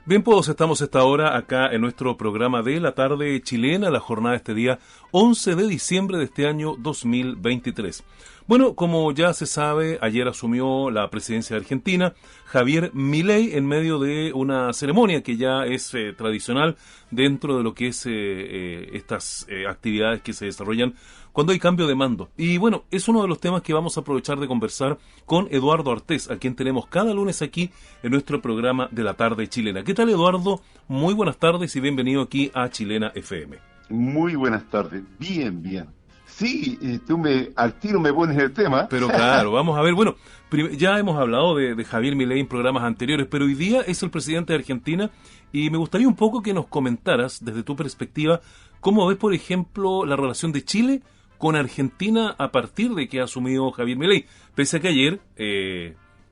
Bien, pues estamos a esta hora acá en nuestro programa de la tarde chilena, la jornada de este día 11 de diciembre de este año 2023. Bueno, como ya se sabe, ayer asumió la presidencia de Argentina Javier Milei en medio de una ceremonia que ya es tradicional dentro de lo que es estas actividades que se desarrollan cuando hay cambio de mando. Y bueno, es uno de los temas que vamos a aprovechar de conversar con Eduardo Artés, a quien tenemos cada lunes aquí en nuestro programa de la tarde chilena. ¿Qué tal, Eduardo? Muy buenas tardes y bienvenido aquí a Chilena FM. Muy buenas tardes. Bien, bien. Sí, al tiro me pones el tema. Pero claro, vamos a ver, bueno, ya hemos hablado de Javier Milei en programas anteriores, pero hoy día es el presidente de Argentina y me gustaría un poco que nos comentaras desde tu perspectiva cómo ves, por ejemplo, la relación de Chile con Argentina a partir de que ha asumido Javier Milei. Pese a que ayer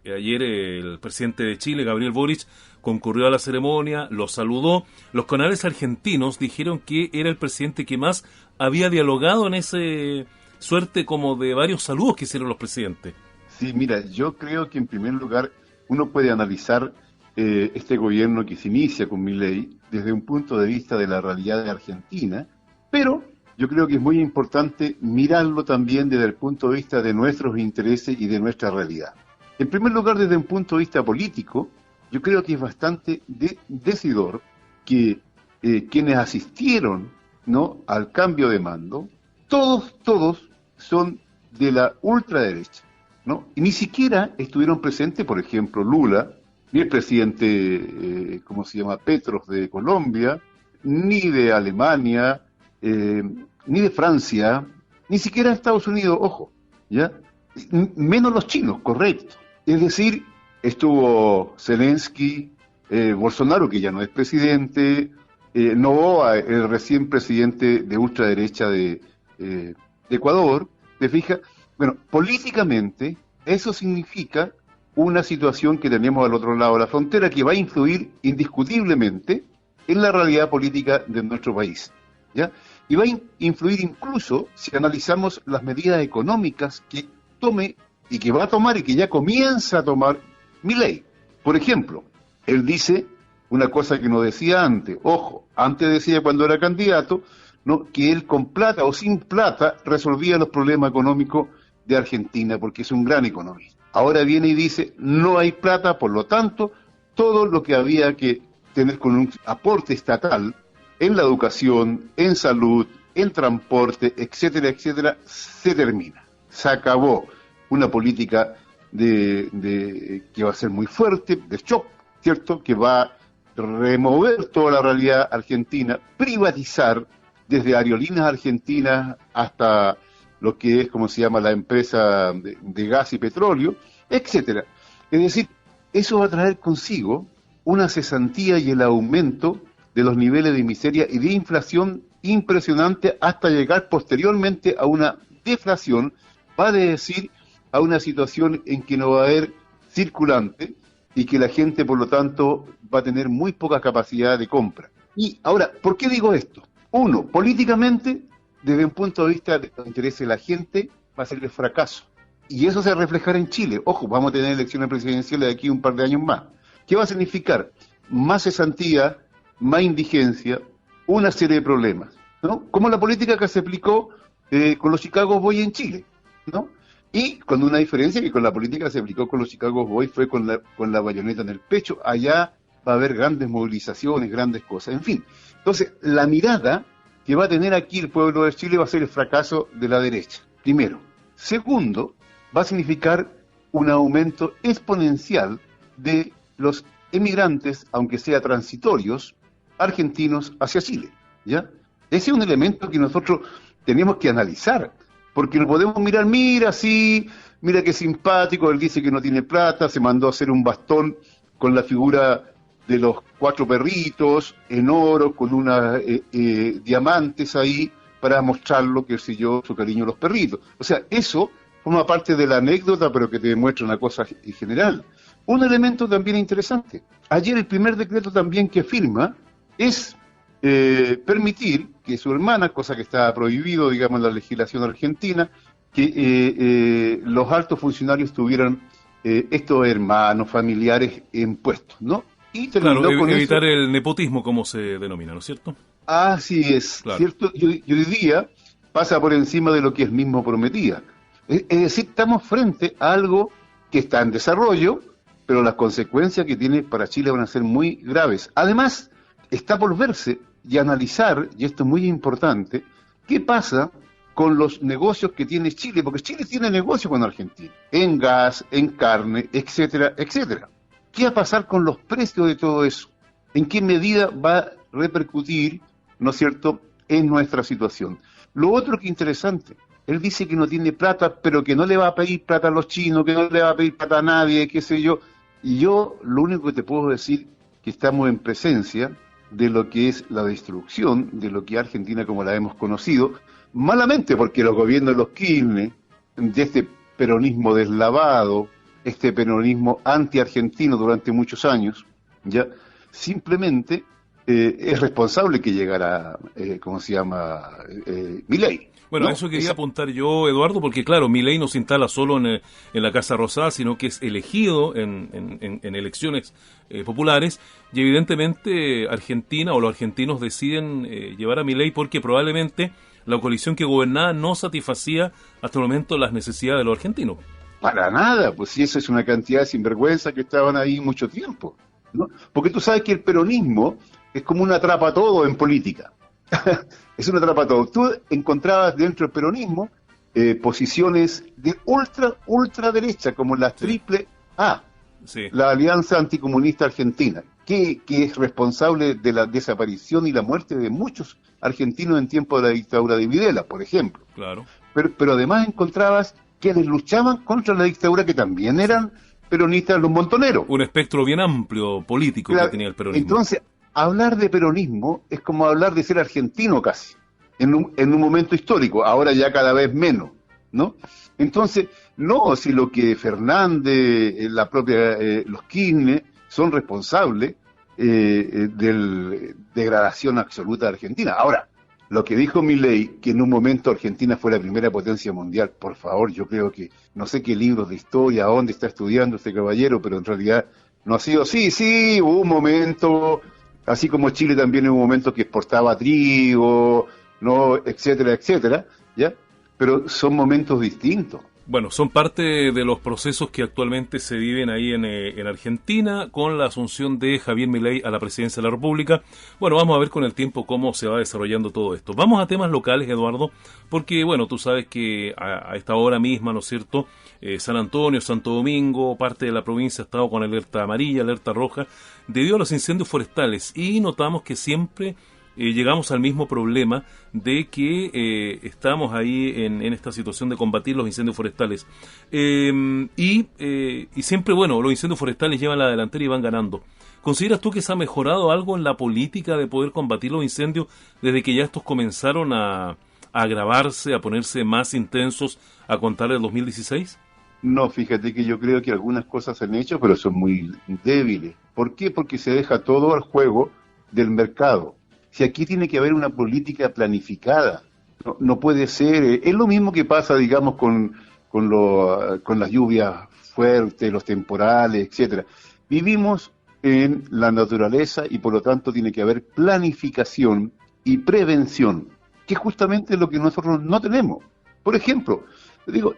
el presidente de Chile, Gabriel Boric, concurrió a la ceremonia, lo saludó. Los canales argentinos dijeron que era el presidente que más había dialogado en ese suerte como de varios saludos que hicieron los presidentes. Sí, mira, yo creo que en primer lugar uno puede analizar este gobierno que se inicia con Milei desde un punto de vista de la realidad de Argentina, pero yo creo que es muy importante mirarlo también desde el punto de vista de nuestros intereses y de nuestra realidad. En primer lugar, desde un punto de vista político, yo creo que es bastante decidor que quienes asistieron, ¿no?, al cambio de mando, todos son de la ultraderecha, ¿no? Y ni siquiera estuvieron presentes, por ejemplo, Lula, ni el presidente, Petros de Colombia, ni de Alemania, ni de Francia, ni siquiera Estados Unidos, ojo, ¿ya? Menos los chinos, correcto. Es decir, estuvo Zelensky, Bolsonaro, que ya no es presidente, Noboa, el recién presidente de ultraderecha de Ecuador, ¿te fijas? Bueno, políticamente eso significa una situación que tenemos al otro lado de la frontera que va a influir indiscutiblemente en la realidad política de nuestro país, ¿ya? Y va a influir incluso si analizamos las medidas económicas que tome y que va a tomar y que ya comienza a tomar Milei. Por ejemplo, él dice una cosa que no decía antes. Ojo, antes decía cuando era candidato, ¿no?, que él con plata o sin plata resolvía los problemas económicos de Argentina porque es un gran economista. Ahora viene y dice, no hay plata, por lo tanto, todo lo que había que tener con un aporte estatal en la educación, en salud, en transporte, etcétera, etcétera, se termina. Se acabó una política que va a ser muy fuerte, de shock, ¿cierto?, que va a remover toda la realidad argentina, privatizar desde Aerolíneas Argentinas hasta lo que es, la empresa de gas y petróleo, etcétera. Es decir, eso va a traer consigo una cesantía y el aumento de los niveles de miseria y de inflación impresionante hasta llegar posteriormente a una deflación, va a decir a una situación en que no va a haber circulante y que la gente, por lo tanto, va a tener muy poca capacidad de compra. Y ahora, ¿por qué digo esto? Uno, políticamente, desde un punto de vista de los intereses de la gente, va a ser el fracaso. Y eso se reflejará en Chile. Ojo, vamos a tener elecciones presidenciales de aquí a un par de años más. ¿Qué va a significar? Más cesantía, más indigencia, una serie de problemas, ¿no? Como la política que se aplicó con los Chicago Boys en Chile, ¿no? Y con una diferencia que con la política que se aplicó con los Chicago Boys fue con la bayoneta en el pecho. Allá va a haber grandes movilizaciones, grandes cosas, en fin. Entonces, la mirada que va a tener aquí el pueblo de Chile va a ser el fracaso de la derecha, primero. Segundo, va a significar un aumento exponencial de los emigrantes, aunque sea transitorios, argentinos hacia Chile, ¿ya? Ese es un elemento que nosotros tenemos que analizar, porque no podemos mirar, mira qué simpático, él dice que no tiene plata, se mandó a hacer un bastón con la figura de los 4 perritos en oro, con unos diamantes ahí, para mostrarlo, su cariño a los perritos. O sea, eso forma parte de la anécdota, pero que te demuestra una cosa en general. Un elemento también interesante. Ayer el primer decreto también que firma es permitir que su hermana, cosa que está prohibido, digamos, en la legislación argentina, que los altos funcionarios tuvieran estos hermanos, familiares en puestos, ¿no? y Claro, terminó con evitar eso. el nepotismo, como se denomina, ¿no es cierto? Así es, Claro. ¿cierto? Y hoy día pasa por encima de lo que él mismo prometía. Es decir, estamos frente a algo que está en desarrollo, pero las consecuencias que tiene para Chile van a ser muy graves. Además, está por verse y analizar, y esto es muy importante, qué pasa con los negocios que tiene Chile, porque Chile tiene negocios con Argentina, en gas, en carne, etcétera, etcétera. ¿Qué va a pasar con los precios de todo eso? ¿En qué medida va a repercutir, no es cierto, en nuestra situación? Lo otro que interesante, él dice que no tiene plata, pero que no le va a pedir plata a los chinos, que no le va a pedir plata a nadie, qué sé yo. Y yo lo único que te puedo decir que estamos en presencia de lo que es la destrucción de lo que es Argentina como la hemos conocido, malamente porque los gobiernos de los Kirchner, de este peronismo deslavado, este peronismo anti-argentino durante muchos años, ya simplemente es responsable que llegara, ¿cómo se llama? Milei. Bueno, a ¿No? eso quería apuntar yo, Eduardo, porque claro, Milei no se instala solo en la Casa Rosada, sino que es elegido en elecciones populares, y evidentemente Argentina o los argentinos deciden llevar a Milei porque probablemente la coalición que gobernaba no satisfacía hasta el momento las necesidades de los argentinos. Para nada, pues si eso es una cantidad de sinvergüenza que estaban ahí mucho tiempo, ¿no? Porque tú sabes que el peronismo es como una atrapa todo en política. Es una atrapa todo. Tú encontrabas dentro del peronismo posiciones de ultraderecha, como la Sí, triple A, sí, la Alianza Anticomunista Argentina, que es responsable de la desaparición y la muerte de muchos argentinos en tiempo de la dictadura de Videla, por ejemplo. claro. Pero además encontrabas quienes luchaban contra la dictadura, que también Sí. eran peronistas, los montoneros. Un espectro bien amplio político que Claro, tenía el peronismo. entonces, hablar de peronismo es como hablar de ser argentino casi, en un momento histórico, ahora ya cada vez menos, ¿no? Entonces, no, si lo que Fernández, la propia, los Kirchner, son responsables de la degradación absoluta de Argentina. Ahora, lo que dijo Milei, que en un momento Argentina fue la primera potencia mundial, por favor, yo creo que, no sé qué libros de historia, dónde está estudiando este caballero, pero en realidad no ha sido así. Sí, hubo un momento, así como Chile también hubo un momento que exportaba trigo, no, etcétera, etcétera, ¿ya? Pero son momentos distintos. Bueno, son parte de los procesos que actualmente se viven ahí en Argentina con la asunción de Javier Milei a la presidencia de la República. Bueno, vamos a ver con el tiempo cómo se va desarrollando todo esto. Vamos a temas locales, Eduardo, porque, bueno, tú sabes que a esta hora misma, ¿no es cierto?, San Antonio, Santo Domingo, parte de la provincia ha estado con alerta amarilla, alerta roja, debido a los incendios forestales. Y notamos que siempre llegamos al mismo problema de que estamos ahí en esta situación de combatir los incendios forestales. Y siempre, bueno, los incendios forestales llevan la delantera y van ganando. ¿Consideras tú que se ha mejorado algo en la política de poder combatir los incendios desde que ya estos comenzaron a agravarse, a ponerse más intensos a contar del 2016? No, fíjate que yo creo que algunas cosas se han hecho, pero son muy débiles. ¿Por qué? Porque se deja todo al juego del mercado. Si aquí tiene que haber una política planificada, no puede ser, es lo mismo que pasa, digamos, con las lluvias fuertes, los temporales, etcétera. Vivimos en la naturaleza y por lo tanto tiene que haber planificación y prevención, que es justamente lo que nosotros no tenemos. Por ejemplo, digo,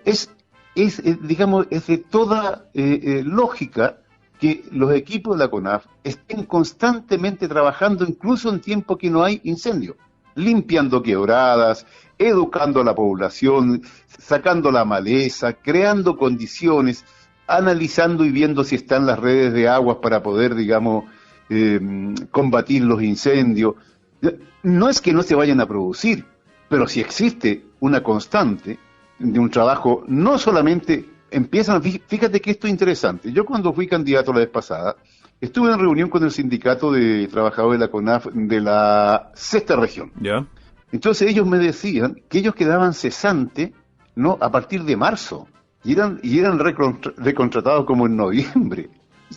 digamos, es de toda lógica que los equipos de la CONAF estén constantemente trabajando, incluso en tiempo que no hay incendio, limpiando quebradas, educando a la población, sacando la maleza, creando condiciones, analizando y viendo si están las redes de aguas para poder, digamos, combatir los incendios. No es que no se vayan a producir, pero si existe una constante de un trabajo, no solamente fíjate que esto es interesante. Yo cuando fui candidato la vez pasada, estuve en reunión con el sindicato de trabajadores de la CONAF de la sexta región. ¿Ya? Entonces ellos me decían que ellos quedaban cesantes, ¿no?, a partir de marzo, y eran recontratados como en noviembre.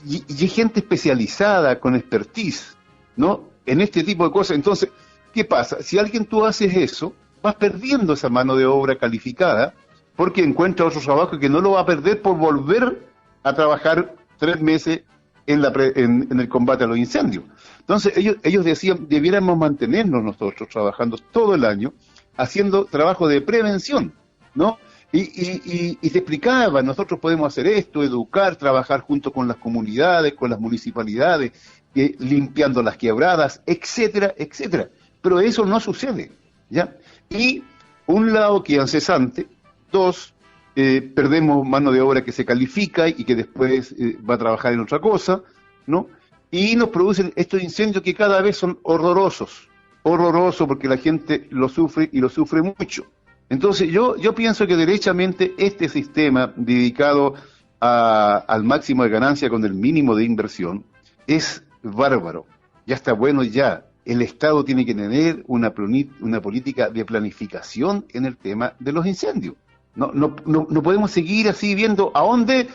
Y hay gente especializada, con expertise, ¿no?, en este tipo de cosas. Entonces, ¿qué pasa? Si tú haces eso, vas perdiendo esa mano de obra calificada, porque encuentra otro trabajo que no lo va a perder por volver a trabajar 3 meses en el combate a los incendios. Entonces ellos decían, debiéramos mantenernos nosotros trabajando todo el año, haciendo trabajo de prevención, ¿no? Y se explicaba, nosotros podemos hacer esto, educar, trabajar junto con las comunidades, con las municipalidades, limpiando las quebradas, etcétera, etcétera. Pero eso no sucede, ¿ya? Y un lado queda cesante, dos, perdemos mano de obra que se califica y que después va a trabajar en otra cosa, ¿no? Y nos producen estos incendios que cada vez son horrorosos porque la gente lo sufre y lo sufre mucho. Entonces yo pienso que derechamente este sistema dedicado al máximo de ganancia con el mínimo de inversión es bárbaro. Ya está bueno ya. El Estado tiene que tener una política de planificación en el tema de los incendios. No podemos seguir así viendo a dónde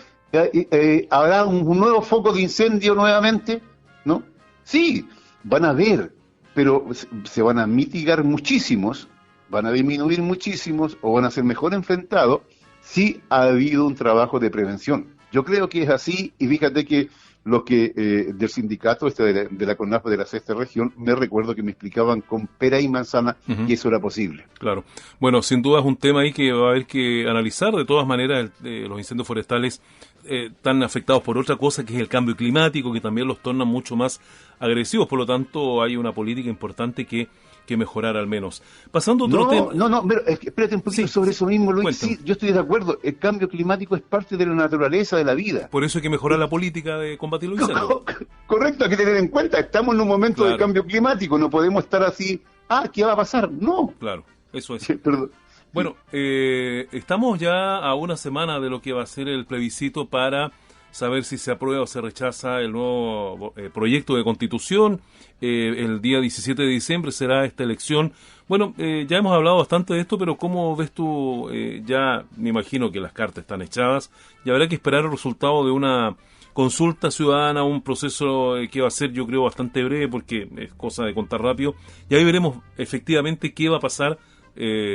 habrá un nuevo foco de incendio nuevamente, ¿no? Sí, van a haber, pero se van a mitigar muchísimos, van a disminuir muchísimos o van a ser mejor enfrentados si ha habido un trabajo de prevención. Yo creo que es así y fíjate que los que del sindicato de la CONAF de la sexta región, me recuerdo que me explicaban con pera y manzana que eso era posible. Claro. Bueno, sin duda es un tema ahí que va a haber que analizar. De todas maneras, los incendios forestales están afectados por otra cosa, que es el cambio climático, que también los torna mucho más agresivos. Por lo tanto, hay una política importante que mejorar al menos. Pasando a otro tema. Pero espérate un poquito sobre eso mismo, Luis. Sí, yo estoy de acuerdo. El cambio climático es parte de la naturaleza de la vida. Por eso hay que mejorar la política de combatir los incendios. Correcto, hay que tener en cuenta, estamos en un momento de cambio climático, no podemos estar así, ¿qué va a pasar? No. Claro, eso es. Sí, perdón. Bueno, estamos ya a una semana de lo que va a ser el plebiscito para saber si se aprueba o se rechaza el nuevo proyecto de constitución. El día 17 de diciembre será esta elección. Bueno, ya hemos hablado bastante de esto, pero ¿cómo ves tú? Ya me imagino que las cartas están echadas y habrá que esperar el resultado de una consulta ciudadana, un proceso que va a ser, yo creo, bastante breve porque es cosa de contar rápido. Y ahí veremos efectivamente qué va a pasar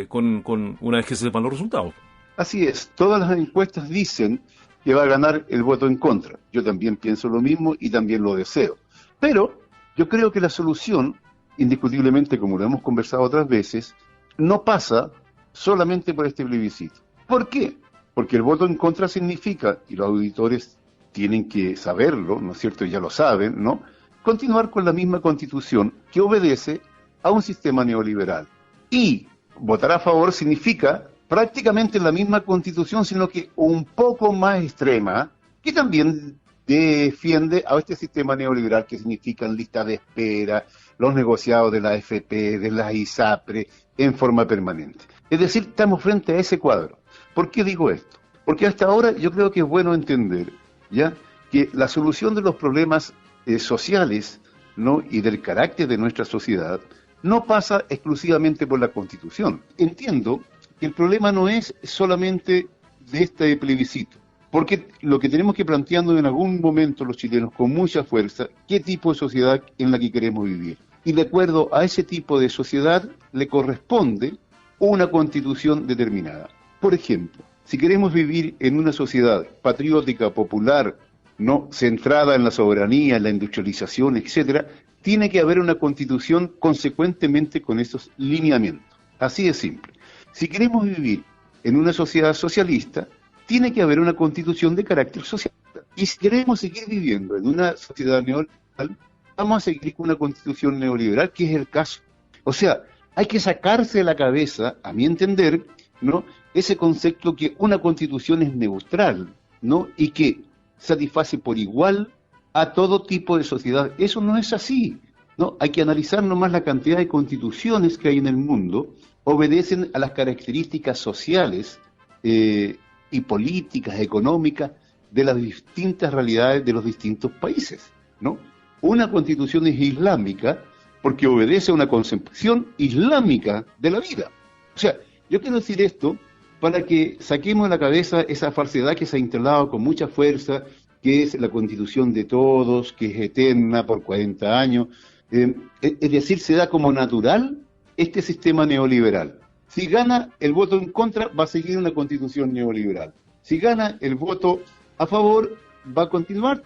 con una vez que se sepan los resultados. Así es, todas las encuestas dicen que va a ganar el voto en contra. Yo también pienso lo mismo y también lo deseo. Pero yo creo que la solución, indiscutiblemente, como lo hemos conversado otras veces, no pasa solamente por este plebiscito. ¿Por qué? Porque el voto en contra significa, y los auditores tienen que saberlo, ¿no es cierto? Ya lo saben, ¿no? Continuar con la misma constitución que obedece a un sistema neoliberal. Y votar a favor significa prácticamente la misma constitución, sino que un poco más extrema, que también defiende a este sistema neoliberal que significan listas de espera, los negociados de la AFP, de la ISAPRE, en forma permanente. Es decir, estamos frente a ese cuadro. ¿Por qué digo esto? Porque hasta ahora yo creo que es bueno entender, ¿ya?, que la solución de los problemas sociales, ¿no?, y del carácter de nuestra sociedad no pasa exclusivamente por la Constitución. Entiendo que el problema no es solamente de este plebiscito, porque lo que tenemos que plantearnos en algún momento los chilenos con mucha fuerza, qué tipo de sociedad en la que queremos vivir. Y de acuerdo a ese tipo de sociedad le corresponde una constitución determinada. Por ejemplo, si queremos vivir en una sociedad patriótica, popular, no centrada en la soberanía, en la industrialización, etcétera, tiene que haber una constitución consecuentemente con esos lineamientos. Así de simple. Si queremos vivir en una sociedad socialista, tiene que haber una constitución de carácter socialista. Y si queremos seguir viviendo en una sociedad neoliberal, vamos a seguir con una constitución neoliberal, que es el caso. O sea, hay que sacarse de la cabeza, a mi entender, ¿no?, ese concepto que una constitución es neutral, ¿no?, y que satisface por igual a todo tipo de sociedad. Eso no es así, ¿no? Hay que analizar nomás la cantidad de constituciones que hay en el mundo, obedecen a las características sociales y políticas, económicas, de las distintas realidades de los distintos países, ¿no? Una constitución es islámica porque obedece a una concepción islámica de la vida. O sea, yo quiero decir esto para que saquemos de la cabeza esa falsedad que se ha instalado con mucha fuerza, que es la constitución de todos, que es eterna por 40 años. Es decir, se da como natural este sistema neoliberal. Si gana el voto en contra, va a seguir una constitución neoliberal. Si gana el voto a favor, va a continuar,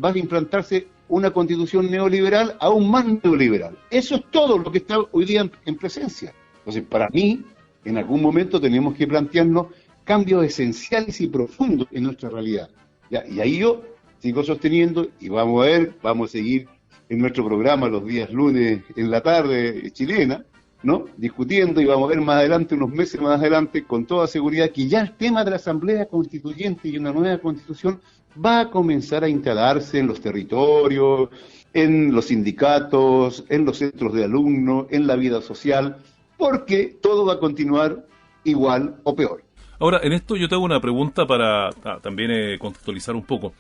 va a implantarse una constitución neoliberal aún más neoliberal. Eso es todo lo que está hoy día en presencia. Entonces, para mí, en algún momento tenemos que plantearnos cambios esenciales y profundos en nuestra realidad. ¿Ya? Y ahí yo sigo sosteniendo, y vamos a seguir en nuestro programa los días lunes en la tarde chilena, ¿no? Discutiendo, y vamos a ver más adelante, unos meses más adelante, con toda seguridad, que ya el tema de la Asamblea Constituyente y una nueva Constitución va a comenzar a instalarse en los territorios, en los sindicatos, en los centros de alumnos, en la vida social, porque todo va a continuar igual o peor. Ahora, en esto yo te hago una pregunta para también contextualizar un poco.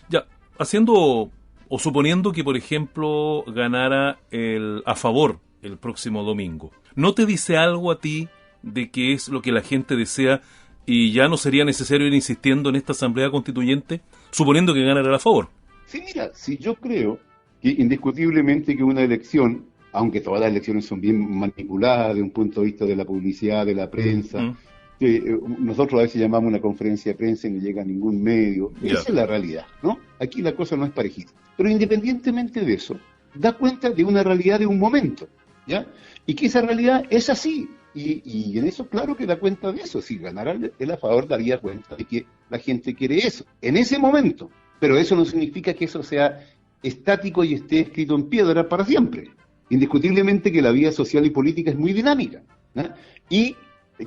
Ya, haciendo o suponiendo que, por ejemplo, ganara el a favor el próximo domingo, ¿no te dice algo a ti de qué es lo que la gente desea y ya no sería necesario ir insistiendo en esta Asamblea Constituyente, suponiendo que ganara el a favor? Sí, mira, si yo creo que indiscutiblemente que una elección, aunque todas las elecciones son bien manipuladas desde un punto de vista de la publicidad, de la prensa, que nosotros a veces llamamos una conferencia de prensa y no llega a ningún medio. Esa es la realidad, ¿no? Aquí la cosa no es parejita. Pero independientemente de eso, da cuenta de una realidad de un momento, ¿ya? Y que esa realidad es así. Y en eso, claro que da cuenta de eso. Si ganara el a favor, daría cuenta de que la gente quiere eso, en ese momento. Pero eso no significa que eso sea estático y esté escrito en piedra para siempre. Indiscutiblemente que la vida social y política es muy dinámica, ¿no? Y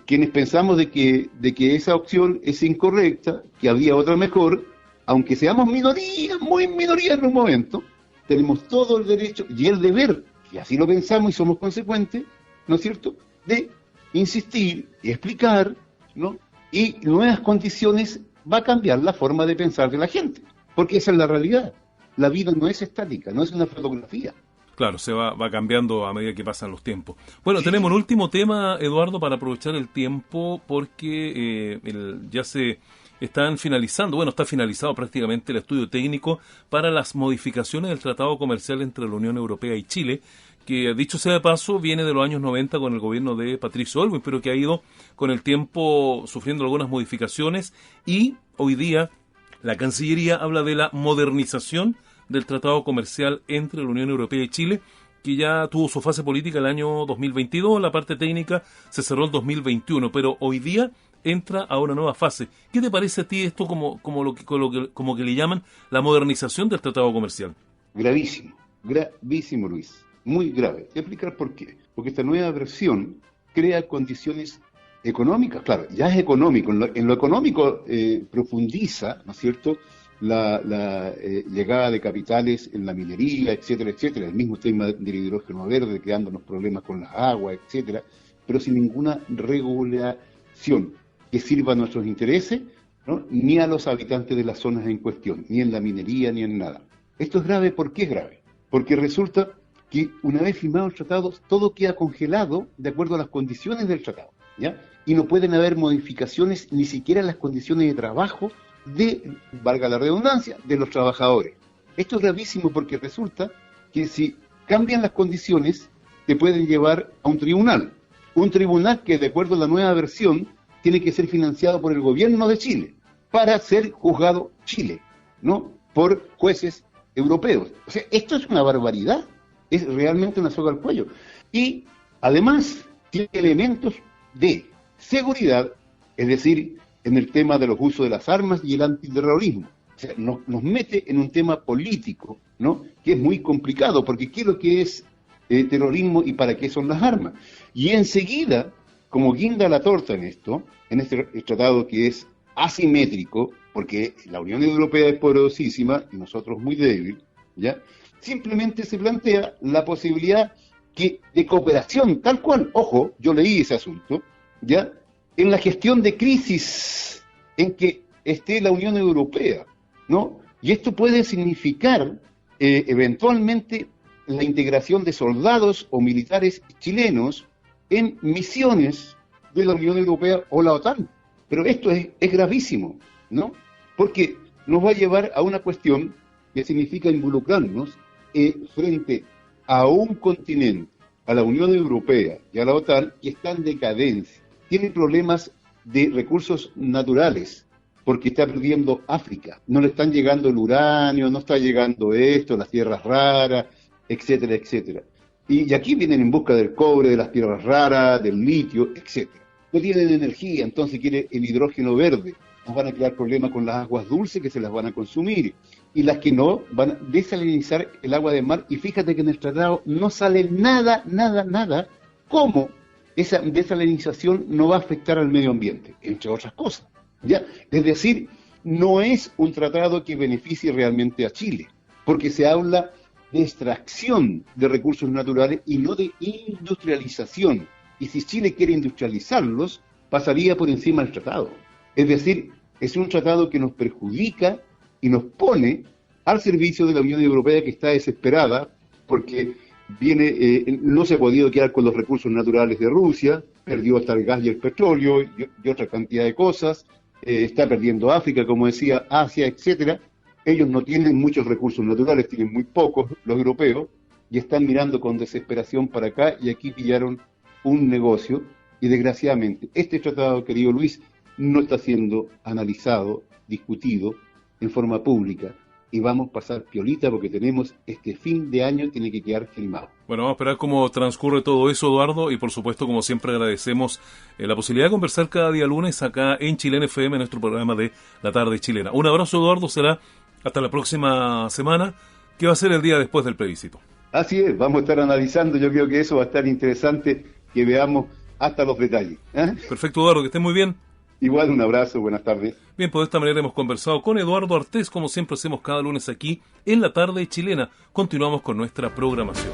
quienes pensamos de que esa opción es incorrecta, que había otra mejor, aunque seamos minoría, muy minoría en un momento, tenemos todo el derecho y el deber, y así lo pensamos y somos consecuentes, ¿no es cierto?, de insistir y explicar, ¿no? Y nuevas condiciones va a cambiar la forma de pensar de la gente, porque esa es la realidad. La vida no es estática, no es una fotografía. Claro, se va cambiando a medida que pasan los tiempos. Bueno, tenemos un último tema, Eduardo, para aprovechar el tiempo, porque ya se están finalizando, bueno, está finalizado prácticamente el estudio técnico para las modificaciones del Tratado Comercial entre la Unión Europea y Chile, que, dicho sea de paso, viene de los años 90 con el gobierno de Patricio Aylwin, pero que ha ido con el tiempo sufriendo algunas modificaciones, y hoy día la Cancillería habla de la modernización del Tratado Comercial entre la Unión Europea y Chile, que ya tuvo su fase política el año 2022, la parte técnica se cerró el 2021, pero hoy día entra a una nueva fase. ¿Qué te parece a ti esto como que le llaman la modernización del Tratado Comercial? Gravísimo, Luis, muy grave. Voy a explicar por qué. Porque esta nueva versión crea condiciones económicas, claro, ya es económico, en lo económico profundiza, ¿no es cierto?, la llegada de capitales en la minería, etcétera, etcétera, el mismo tema del hidrógeno verde, creándonos problemas con las aguas, etcétera, pero sin ninguna regulación que sirva a nuestros intereses, ¿no?, ni a los habitantes de las zonas en cuestión, ni en la minería, ni en nada. Esto es grave. ¿Por qué es grave? Porque resulta que una vez firmado el tratado, todo queda congelado de acuerdo a las condiciones del tratado, ¿ya? Y no pueden haber modificaciones ni siquiera en las condiciones de trabajo valga la redundancia, de los trabajadores. Esto es gravísimo porque resulta que si cambian las condiciones, te pueden llevar a un tribunal que, de acuerdo a la nueva versión, tiene que ser financiado por el gobierno de Chile, para ser juzgado Chile, ¿no?, por jueces europeos. O sea, esto es una barbaridad, es realmente una soga al cuello. Y además tiene elementos de seguridad, es decir, en el tema de los usos de las armas y el antiterrorismo. O sea, nos mete en un tema político, ¿no?, que es muy complicado, porque ¿qué es lo que es terrorismo y para qué son las armas? Y enseguida, como guinda la torta en este tratado que es asimétrico, porque la Unión Europea es poderosísima y nosotros muy débil, ¿ya?, simplemente se plantea la posibilidad de cooperación, tal cual, ojo, yo leí ese asunto, ¿ya?, en la gestión de crisis en que esté la Unión Europea, ¿no? Y esto puede significar eventualmente la integración de soldados o militares chilenos en misiones de la Unión Europea o la OTAN. Pero esto es gravísimo, ¿no? Porque nos va a llevar a una cuestión que significa involucrarnos frente a un continente, a la Unión Europea y a la OTAN, que está en decadencia. Tiene problemas de recursos naturales, porque está perdiendo África. No le están llegando el uranio, no está llegando esto, las tierras raras, etcétera, etcétera. Y aquí vienen en busca del cobre, de las tierras raras, del litio, etcétera. No tienen energía, entonces quiere el hidrógeno verde. Nos van a crear problemas con las aguas dulces que se las van a consumir. Y las que no, van a desalinizar el agua del mar. Y fíjate que en el tratado no sale nada, cómo esa desalinización no va a afectar al medio ambiente, entre otras cosas. ¿Ya? Es decir, no es un tratado que beneficie realmente a Chile, porque se habla de extracción de recursos naturales y no de industrialización. Y si Chile quiere industrializarlos, pasaría por encima del tratado. Es decir, es un tratado que nos perjudica y nos pone al servicio de la Unión Europea, que está desesperada porque no se ha podido quedar con los recursos naturales de Rusia, perdió hasta el gas y el petróleo y otra cantidad de cosas, está perdiendo África, como decía, Asia, etcétera. Ellos no tienen muchos recursos naturales, tienen muy pocos los europeos, y están mirando con desesperación para acá, y aquí pillaron un negocio, y desgraciadamente este tratado, querido Luis, no está siendo analizado, discutido en forma pública, y vamos a pasar piolita porque tenemos este fin de año, tiene que quedar filmado. Bueno, vamos a esperar cómo transcurre todo eso, Eduardo, y por supuesto, como siempre, agradecemos la posibilidad de conversar cada día lunes acá en Chilena FM, en nuestro programa de La Tarde Chilena. Un abrazo, Eduardo, será hasta la próxima semana, que va a ser el día después del plebiscito. Así es, vamos a estar analizando, yo creo que eso va a estar interesante, que veamos hasta los detalles. Perfecto, Eduardo, que esté muy bien. Igual, un abrazo, buenas tardes. Bien, pues de esta manera hemos conversado con Eduardo Artés, como siempre hacemos cada lunes aquí en La Tarde Chilena. Continuamos con nuestra programación.